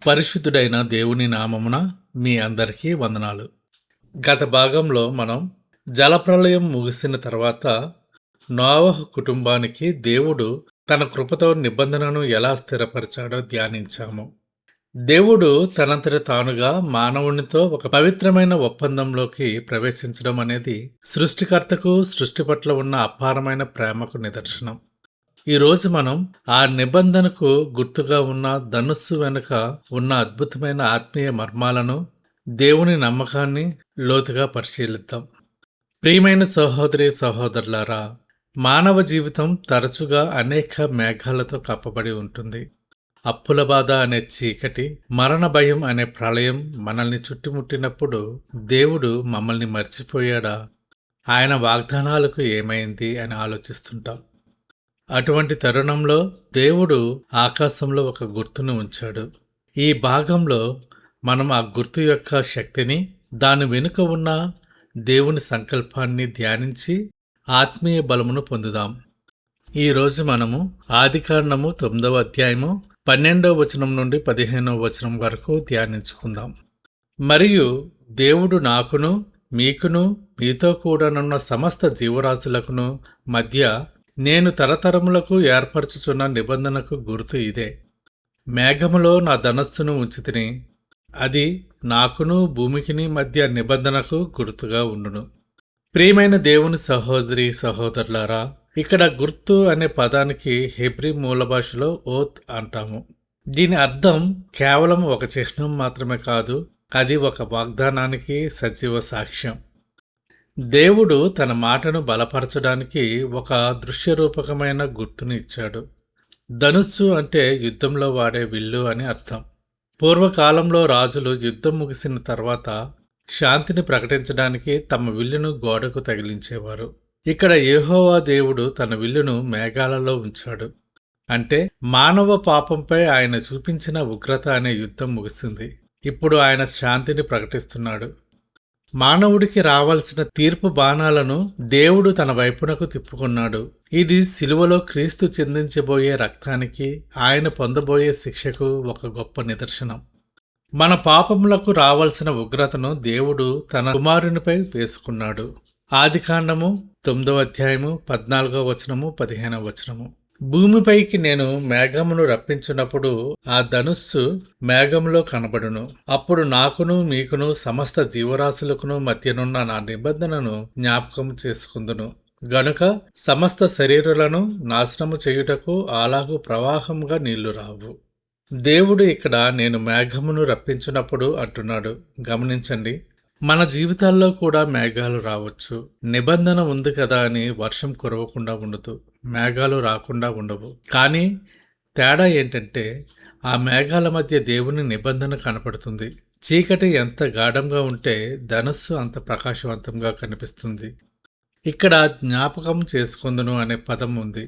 పరిశుద్ధుడైన దేవుని నామమున మీ అందరికీ వందనాలు. గత భాగంలో మనం జలప్రళయం ముగిసిన తర్వాత నోవహు కుటుంబానికి దేవుడు తన కృపతో నిబంధనను ఎలా స్థిరపరిచాడో ధ్యానించాము. దేవుడు తనంతట తానుగా మానవునితో ఒక పవిత్రమైన ఒప్పందంలోకి ప్రవేశించడం అనేది సృష్టికర్తకు సృష్టి పట్ల ఉన్న అపారమైన ప్రేమకు నిదర్శనం. ఈరోజు మనం ఆ నిబంధనకు గుర్తుగా ఉన్న ధనుస్సు వెనుక ఉన్న అద్భుతమైన ఆత్మీయ మర్మాలను, దేవుని నమ్మకాన్ని లోతుగా పరిశీలిద్దాం. ప్రియమైన సహోదరి సహోదరులారా, మానవ జీవితం తరచుగా అనేక మేఘాలతో కప్పబడి ఉంటుంది. అప్పుల బాధ అనే చీకటి, మరణ భయం అనే ప్రళయం మనల్ని చుట్టుముట్టినప్పుడు దేవుడు మమ్మల్ని మర్చిపోయాడా, ఆయన వాగ్దానాలకు ఏమైంది అని ఆలోచిస్తుంటాం. అటువంటి తరుణంలో దేవుడు ఆకాశంలో ఒక గుర్తును ఉంచాడు. ఈ భాగంలో మనం ఆ గుర్తు యొక్క శక్తిని, దాని వెనుక ఉన్న దేవుని సంకల్పాన్ని ధ్యానించి ఆత్మీయ బలమును పొందుదాం. ఈరోజు మనము ఆదికాండము 9వ అధ్యాయము 12వ వచనం నుండి 15వ వచనం వరకు ధ్యానించుకుందాం. మరియు దేవుడు నాకును మీకును మీతో కూడానున్న సమస్త జీవరాశులకును మధ్య నేను తరతరములకు ఏర్పరచుచున్న నిబంధనకు గుర్తు ఇదే. మేఘములో నా ధనస్సును ఉంచితిని, అది నాకును భూమికిని మధ్య నిబంధనకు గుర్తుగా ఉండును. ప్రియమైన దేవుని సహోదరి సహోదరులారా, ఇక్కడ గుర్తు అనే పదానికి హెబ్రీ మూల భాషలో ఓత్ అంటాము. దీని అర్థం కేవలం ఒక చిహ్నం మాత్రమే కాదు, అది ఒక వాగ్దానానికి సజీవ సాక్ష్యం. దేవుడు తన మాటను బలపరచడానికి ఒక దృశ్యరూపకమైన గుర్తును ఇచ్చాడు. ధనుస్సు అంటే యుద్ధంలో వాడే విల్లు అని అర్థం. పూర్వకాలంలో రాజులు యుద్ధం ముగిసిన తర్వాత శాంతిని ప్రకటించడానికి తమ విల్లును గోడకు తగిలించేవారు. ఇక్కడ యెహోవా దేవుడు తన విల్లును మేఘాలలో ఉంచాడు. అంటే మానవ పాపంపై ఆయన చూపించిన ఉగ్రత అనే యుద్ధం ముగిసింది. ఇప్పుడు ఆయన శాంతిని ప్రకటిస్తున్నాడు. మానవుడికి రావాల్సిన తీర్పు బాణాలను దేవుడు తన వైపునకు తిప్పుకున్నాడు. ఇది సిలువలో క్రీస్తు చిందించబోయే రక్తానికి, ఆయన పొందబోయే శిక్షకు ఒక గొప్ప నిదర్శనం. మన పాపములకు రావాల్సిన ఉగ్రతను దేవుడు తన కుమారునిపై వేసుకున్నాడు. ఆదికాండము 9వ అధ్యాయము 14వ వచనము 15వ వచనము. భూమిపైకి నేను మేఘమును రప్పించినప్పుడు ఆ ధనుస్సు మేఘంలో కనబడును. అప్పుడు నాకును మీకును సమస్త జీవరాశులకును మధ్యనున్న నా నిబంధనను జ్ఞాపకం చేసుకుందును. గనుక సమస్త శరీరులను నాశనము చేయుటకు అలాగు ప్రవాహంగా నీళ్లు రావు. దేవుడు ఇక్కడ నేను మేఘమును రప్పించినప్పుడు అంటున్నాడు. గమనించండి, మన జీవితాల్లో కూడా మేఘాలు రావచ్చు. నిబంధన ఉంది కదా అని వర్షం కురవకుండా ఉండదు, మేఘాలు రాకుండా ఉండవు. కానీ తేడా ఏంటంటే ఆ మేఘాల మధ్య దేవుని నిబంధన కనపడుతుంది. చీకటి ఎంత గాఢంగా ఉంటే ధనుస్సు అంత ప్రకాశవంతంగా కనిపిస్తుంది. ఇక్కడ జ్ఞాపకం చేసుకుందును అనే పదం ఉంది.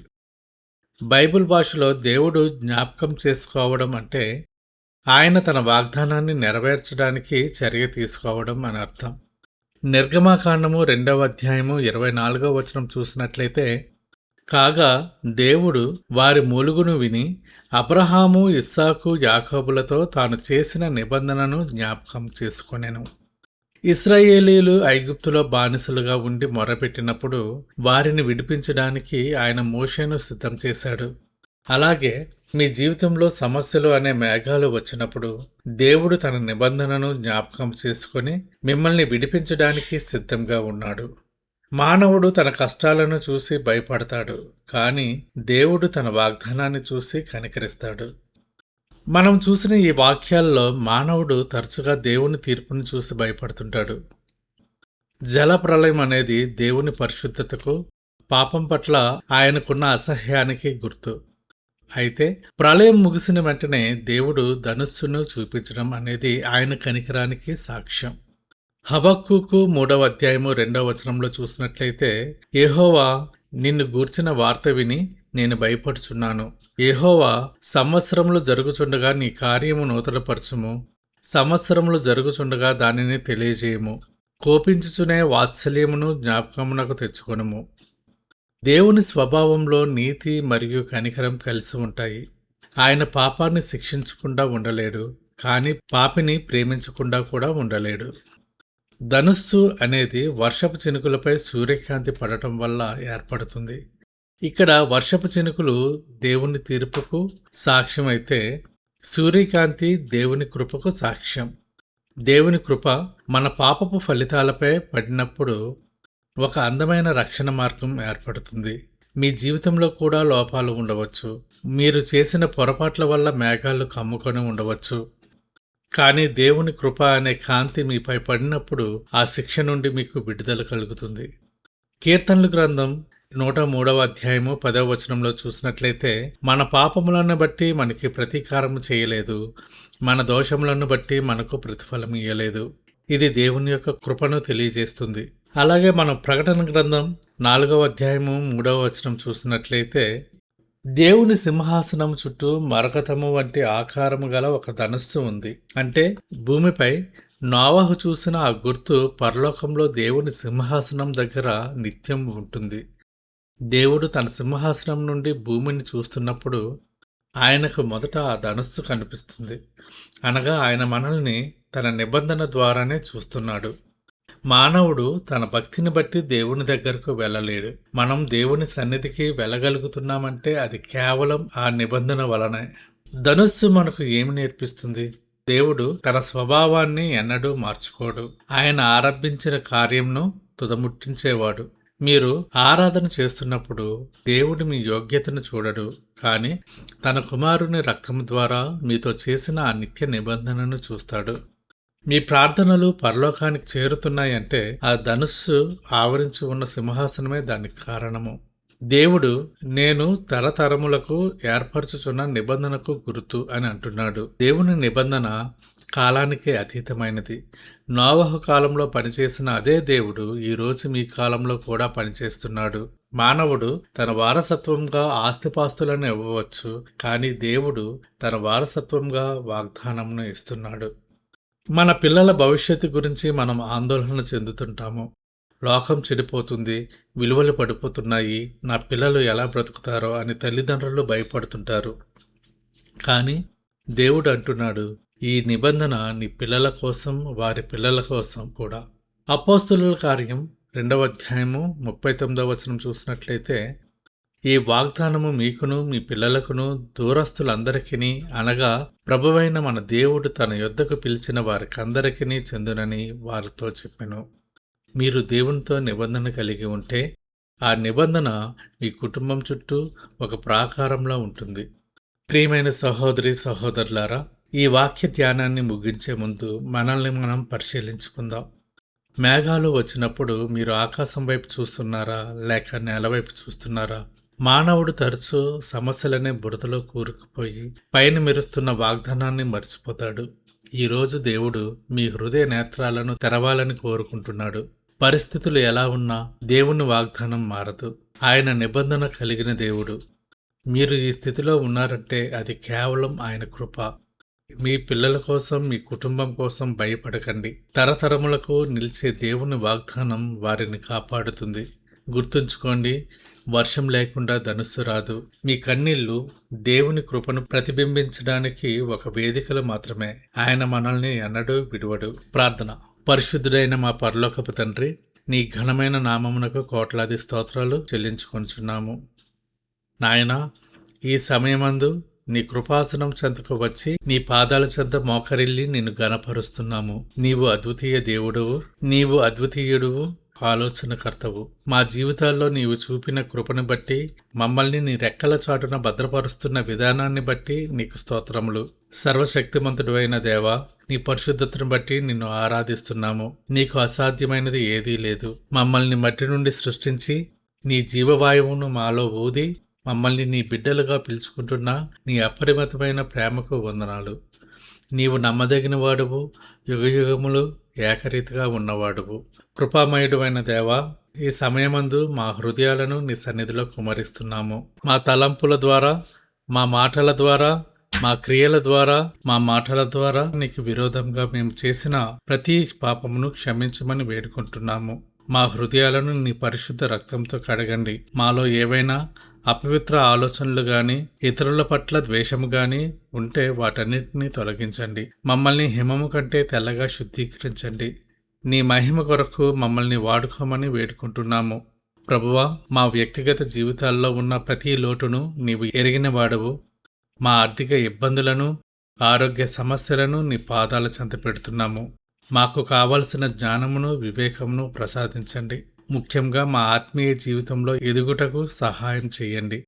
బైబిల్ భాషలో దేవుడు జ్ఞాపకం చేసుకోవడం అంటే ఆయన తన వాగ్దానాన్ని నెరవేర్చడానికి చర్య తీసుకోవడం అని అర్థం. నిర్గమాకాండము 2వ అధ్యాయము 24వ వచనం చూసినట్లయితే, కాగా దేవుడు వారి మూలుగును విని అబ్రహాము, ఇస్సాకు, యాకోబులతో తాను చేసిన నిబంధనను జ్ఞాపకం చేసుకొనెను. ఇశ్రాయేలీలు ఐగుప్తులో బానిసలుగా ఉండి మొరపెట్టినప్పుడు వారిని విడిపించడానికి ఆయన మోషేను సిద్ధం చేశాడు. అలాగే మీ జీవితంలో సమస్యలు అనే మేఘాలు వచ్చినప్పుడు దేవుడు తన నిబంధనను జ్ఞాపకం చేసుకొని మిమ్మల్ని విడిపించడానికి సిద్ధంగా ఉన్నాడు. మానవుడు తన కష్టాలను చూసి భయపడతాడు, కానీ దేవుడు తన వాగ్దానాన్ని చూసి కనికరిస్తాడు. మనం చూసిన ఈ వాక్యాల్లో మానవుడు తరచుగా దేవుని తీర్పును చూసి భయపడుతుంటాడు. జల ప్రళయం అనేది దేవుని పరిశుద్ధతకు, పాపం పట్ల ఆయనకున్న అసహ్యానికి గుర్తు. అయితే ప్రళయం ముగిసిన వెంటనే దేవుడు ధనుస్సును చూపించడం అనేది ఆయన కనికరానికి సాక్ష్యం. హబక్కూకు 3వ అధ్యాయము 2వ వచనంలో చూసినట్లయితే, యెహోవా నిన్ను గూర్చిన వార్త విని నేను భయపడుచున్నాను. యెహోవా సంవత్సరములు జరుగుచుండగా నీ కార్యము నూతనపరచుము, సంవత్సరములు జరుగుచుండగా దానిని తెలియజేయము, కోపించుచునే వాత్సల్యమును జ్ఞాపకమునకు తెచ్చుకొనుము. దేవుని స్వభావంలో నీతి మరియు కనికరం కలిసి ఉంటాయి. ఆయన పాపాన్ని శిక్షించకుండా ఉండలేడు, కానీ పాపిని ప్రేమించకుండా కూడా ఉండలేడు. ధనుస్సు అనేది వర్షపు చినుకులపై సూర్యకాంతి పడటం వల్ల ఏర్పడుతుంది. ఇక్కడ వర్షపు చినుకులు దేవుని తీర్పుకు సాక్ష్యం అయితే, సూర్యకాంతి దేవుని కృపకు సాక్ష్యం. దేవుని కృప మన పాపపు ఫలితాలపై పడినప్పుడు ఒక అందమైన రక్షణ మార్గం ఏర్పడుతుంది. మీ జీవితంలో కూడా లోపాలు ఉండవచ్చు. మీరు చేసిన పొరపాట్ల వల్ల మేఘాలు కమ్ముకొని ఉండవచ్చు. కానీ దేవుని కృప అనే కాంతి మీపై పడినప్పుడు ఆ శిక్ష నుండి మీకు విడుదల కలుగుతుంది. కీర్తనల గ్రంథం 103వ అధ్యాయము 10వ వచనంలో చూసినట్లయితే, మన పాపములను బట్టి మనకి ప్రతీకారము చేయలేదు, మన దోషములను బట్టి మనకు ప్రతిఫలం ఇయ్యలేదు. ఇది దేవుని యొక్క కృపను తెలియజేస్తుంది. అలాగే మనం ప్రకటన గ్రంథం 4వ అధ్యాయము 3వ వచనం చూసినట్లయితే, దేవుని సింహాసనం చుట్టూ మరకతము వంటి ఆకారము గల ఒక ధనుస్సు ఉంది. అంటే భూమిపై నోవహు చూసిన ఆ గుర్తు పరలోకంలో దేవుని సింహాసనం దగ్గర నిత్యం ఉంటుంది. దేవుడు తన సింహాసనం నుండి భూమిని చూస్తున్నప్పుడు ఆయనకు మొదట ఆ ధనుస్సు కనిపిస్తుంది. అనగా ఆయన మనల్ని తన నిబంధన ద్వారానే చూస్తున్నాడు. మానవుడు తన భక్తిని బట్టి దేవుని దగ్గరకు వెళ్ళలేడు. మనం దేవుని సన్నిధికి వెళ్ళగలుగుతున్నామంటే అది కేవలం ఆ నిబంధన వలనే. ధనుస్సు మనకు ఏమి నేర్పిస్తుంది? దేవుడు తన స్వభావాన్ని ఎన్నడూ మార్చుకోడు. ఆయన ఆరంభించిన కార్యంను తుదముట్టించేవాడు. మీరు ఆరాధన చేస్తున్నప్పుడు దేవుడు మీ యోగ్యతను చూడడు, కానీ తన కుమారుని రక్తం ద్వారా మీతో చేసిన ఆ నిత్య నిబంధనను చూస్తాడు. మీ ప్రార్థనలు పరలోకానికి చేరుతున్నాయంటే ఆ ధనుస్సు ఆవరించి ఉన్న సింహాసనమే దానికి కారణము. దేవుడు నేను తరతరములకు ఏర్పరచుచున్న నిబంధనకు గుర్తు అని అంటున్నాడు. దేవుని నిబంధన కాలానికే అతీతమైనది. నోవహు కాలంలో పనిచేసిన అదే దేవుడు ఈరోజు మీ కాలంలో కూడా పనిచేస్తున్నాడు. మానవుడు తన వారసత్వంగా ఆస్తిపాస్తులను ఇవ్వవచ్చు, కానీ దేవుడు తన వారసత్వంగా వాగ్దానంను ఇస్తున్నాడు. మన పిల్లల భవిష్యత్తు గురించి మనం ఆందోళన చెందుతుంటాము. లోకం చెడిపోతుంది, విలువలు పడిపోతున్నాయి, నా పిల్లలు ఎలా బ్రతుకుతారో అని తల్లిదండ్రులు భయపడుతుంటారు. కానీ దేవుడు అంటున్నాడు, ఈ నిబంధన నీ పిల్లల కోసం, వారి పిల్లల కోసం కూడా. అపోస్తలుల కార్యం 2వ అధ్యాయము 39వ వచనం చూసినట్లయితే, ఈ వాగ్దానము మీకును మీ పిల్లలకును దూరస్తులందరికీ అనగా ప్రభువైన మన దేవుడు తన యొద్దకు పిలిచిన వారికందరికీ చెందునని వారితో చెప్పెను. మీరు దేవునితో నిబంధన కలిగి ఉంటే ఆ నిబంధన మీ కుటుంబం చుట్టూ ఒక ప్రాకారంలో ఉంటుంది. ప్రియమైన సహోదరి సహోదరులారా, ఈ వాక్య ధ్యానాన్ని ముగించే ముందు మనల్ని మనం పరిశీలించుకుందాం. మేఘాలు వచ్చినప్పుడు మీరు ఆకాశం వైపు చూస్తున్నారా, లేక నేల వైపు చూస్తున్నారా? మానవుడు తరచూ సమస్యలనే బురదలో కూరుకుపోయి పైన మెరుస్తున్న వాగ్దానాన్ని మర్చిపోతాడు. ఈరోజు దేవుడు మీ హృదయ నేత్రాలను తెరవాలని కోరుకుంటున్నాడు. పరిస్థితులు ఎలా ఉన్నా దేవుని వాగ్దానం మారదు. ఆయన నిబంధన కలిగిన దేవుడు. మీరు ఈ స్థితిలో ఉన్నారంటే అది కేవలం ఆయన కృప. మీ పిల్లల కోసం, మీ కుటుంబం కోసం భయపడకండి. తరతరములకు నిలిచే దేవుని వాగ్దానం వారిని కాపాడుతుంది. గుర్తుంచుకోండి, వర్షం లేకుండా ధనుస్సు రాదు. మీ కన్నీళ్లు దేవుని కృపను ప్రతిబింబించడానికి ఒక వేదికలు మాత్రమే. ఆయన మనల్ని ఎన్నడూ విడువడు. ప్రార్థన. పరిశుద్ధుడైన మా పరలోకపు తండ్రి, నీ ఘనమైన నామమునకు కోట్లాది స్తోత్రాలు చెల్లించుకొనుచున్నాము. నాయనా, ఈ సమయమందు నీ కృపాసనం చెంతకు వచ్చి నీ పాదాల చెంత మోకరిల్లి నిన్ను గణపరుస్తున్నాము. నీవు అద్వితీయ దేవుడువు, నీవు అద్వితీయుడువు, ఆలోచనకర్తవు. మా జీవితాల్లో నీవు చూపిన కృపను బట్టి, మమ్మల్ని నీ రెక్కల చాటున భద్రపరుస్తున్న విధానాన్ని బట్టి నీకు స్తోత్రములు. సర్వశక్తిమంతుడు అయిన దేవా, నీ పరిశుద్ధతను బట్టి నిన్ను ఆరాధిస్తున్నాము. నీకు అసాధ్యమైనది ఏదీ లేదు. మమ్మల్ని మట్టి నుండి సృష్టించి నీ జీవవాయువును మాలో ఊది మమ్మల్ని నీ బిడ్డలుగా పిలుచుకుంటున్నా నీ అపరిమితమైన ప్రేమకు వందనాలు. నీవు నమ్మదగిన వాడువు, యుగయుగములు ఏకరీతిగా ఉన్నవాడువు. కృపామయుడు అయిన దేవా, ఈ సమయమందు మా హృదయాలను నీ సన్నిధిలో కుమరిస్తున్నాము. మా తలంపుల ద్వారా, మా మాటల ద్వారా, మా క్రియల ద్వారా, మా మాటల ద్వారా నీకు విరోధంగా మేము చేసిన ప్రతి పాపమును క్షమించమని వేడుకుంటున్నాము. మా హృదయాలను నీ పరిశుద్ధ రక్తంతో కడగండి. మాలో ఏవైనా అపవిత్ర ఆలోచనలు గాని, ఇతరుల పట్ల ద్వేషము గాని ఉంటే వాటన్నిటినీ తొలగించండి. మమ్మల్ని హిమము కంటే తెల్లగా శుద్ధీకరించండి. నీ మహిమ కొరకు మమ్మల్ని వాడుకోమని వేడుకుంటున్నాము. ప్రభువా, మా వ్యక్తిగత జీవితాల్లో ఉన్న ప్రతి లోటును నీవు ఎరిగిన వాడవు. మా ఆర్థిక ఇబ్బందులను, ఆరోగ్య సమస్యలను నీ పాదాల చెంత పెడుతున్నాము. మాకు కావలసిన జ్ఞానమును, వివేకమును ప్రసాదించండి. ముఖ్యంగా మా ఆత్మీయ జీవితంలో ఎదుగుటకు సహాయం చేయండి.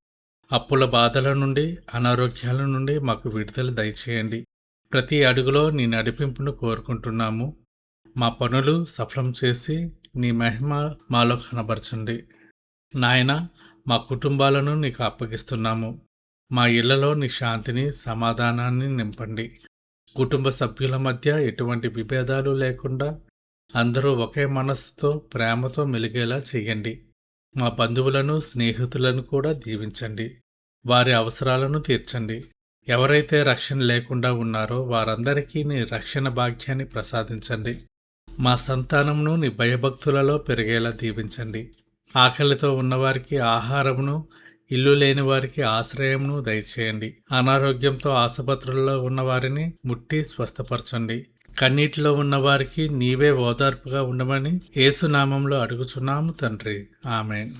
అప్పుల బాధల నుండి, అనారోగ్యాల నుండి మాకు విడుదల దయచేయండి. ప్రతి అడుగులో నీ నడిపింపును కోరుకుంటున్నాము. మా పనులు సఫలం చేసి నీ మహిమ మాలో కనబరచండి. నాయనా, మా కుటుంబాలను నీకు అప్పగిస్తున్నాము. మా ఇళ్లలో నీ శాంతిని, సమాధానాన్ని నింపండి. కుటుంబ సభ్యుల మధ్య ఎటువంటి విభేదాలు లేకుండా అందరూ ఒకే మనస్సుతో, ప్రేమతో మెలిగేలా చేయండి. మా బంధువులను, స్నేహితులను కూడా దీవించండి. వారి అవసరాలను తీర్చండి. ఎవరైతే రక్షణ లేకుండా ఉన్నారో వారందరికీ నీ రక్షణ భాగ్యాన్ని ప్రసాదించండి. మా సంతానమును నీ భయభక్తులలో పెరిగేలా దీవించండి. ఆకలితో ఉన్నవారికి ఆహారమును, ఇల్లు లేని వారికి ఆశ్రయమును దయచేయండి. అనారోగ్యంతో ఆసుపత్రుల్లో ఉన్నవారిని ముట్టి స్వస్థపరచండి. కన్నీటిలో ఉన్నవారికి నీవే ఓదార్పుగా ఉండమని యేసు నామంలో అడుగుచున్నాము తండ్రి. ఆమేన్.